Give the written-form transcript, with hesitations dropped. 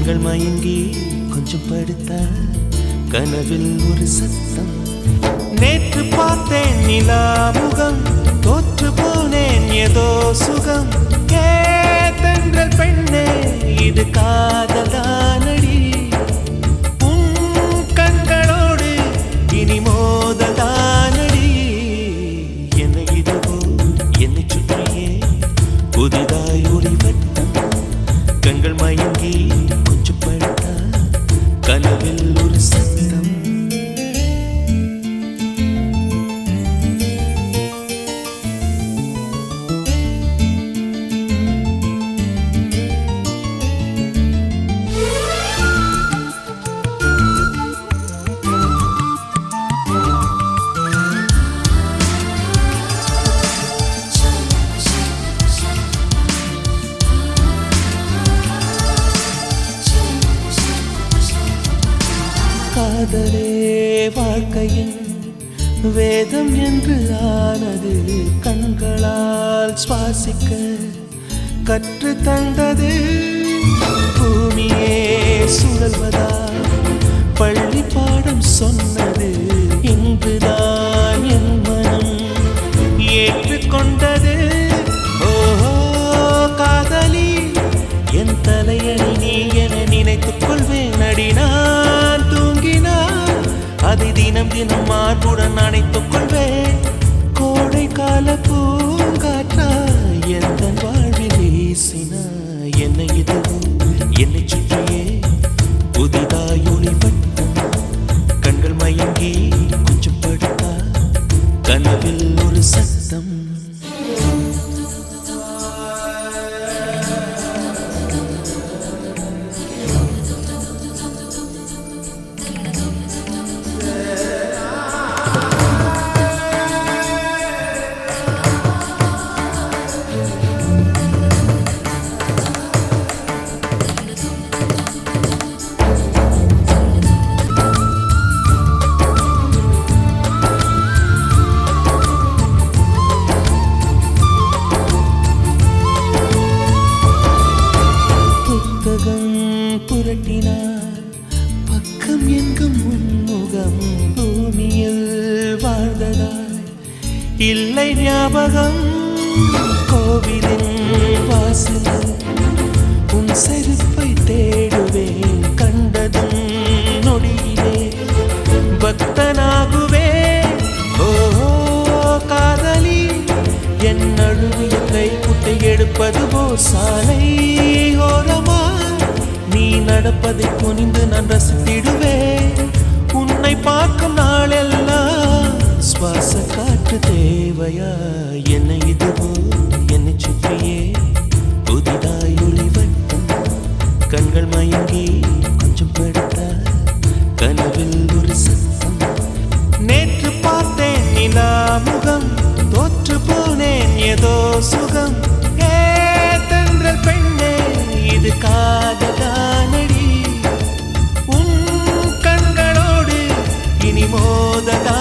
கண்கள் மயங்கி கொஞ்சம் படுத்தா கனவில் ஒரு சத்தம். நேற்று பார்த்தேன் நிலா முகம், தோற்று போனேன் ஏதோ சுகம். கேட்டென்றல் பெண்ணே இது காதலானடி, உன் கண்களோடு இனி மோதலானடி. என்னை இதுவோ என்னை சுற்றியே புதிதாய் ஒளி வட்டம். கண்கள் மயங்கி கொஞ்சம் படுத்தா கனவில் ஒரு சத்தம். காதலே வாழ்க்கையின் வேதம் என்று ஆனது, கண்களால் சுவாசிக்க கற்று தந்தது. பூமியே சுழல்வதால் பள்ளி பாடம் சொன்னது, இன்றுதான் என் மனம் ஏற்றுக்கொண்டது. ஓஹோ காதலி என் தலையணி நீ என நினைத்துக் கொள்வேன் அடி. நான் தூங்கினான் அதை தினம் தினம் மார்புடன் அணைத்துக் கொள்வேன். கோடை கால பூங்காற்றா எந்த வாழ்வில் வீசினா. என்னை இதுவோ என்னை சுற்றியே புதிதாய் ஒளி வட்டம். கண்கள் மயங்கி கொஞ்சம் படுத்தா கனவில் ஒரு சத்தம். புரட்டினார் பக்கம் எங்கும் உன்முகம். பூமியில் வாழ்ந்ததாய் இல்லை ஞாபகம். கோவிலின் வாசலில் உன் செருப்பை தேடுவேன். கண்டதும் நொடியிலே பக்தனாகுவேன். ஓ காதலி என் நழுவிய கை குட்டை எடுப்பது போ சாலை ஓரமா. நீ நடப்பதை குனிந்து நான் ரசித்திடுவேன். உன்னை பார்க்கும் நாளெல்லாம் சுவாச காற்று தேவையா. என்னை இதுவோ என்னை சுற்றியே புதிதாய் ஒளி வட்டம். கண்கள் மயங்கி கொஞ்சம் படுத்தா கனவில் ஒரு சத்தம். நேற்று பார்த்தேன் நிலா முகம், தோற்று போனேன் ஏதோ சுகம். கேட்டென்றல் பெண்ணே இது காதலானடி, உன் கண்களோடு இனி மோதலா.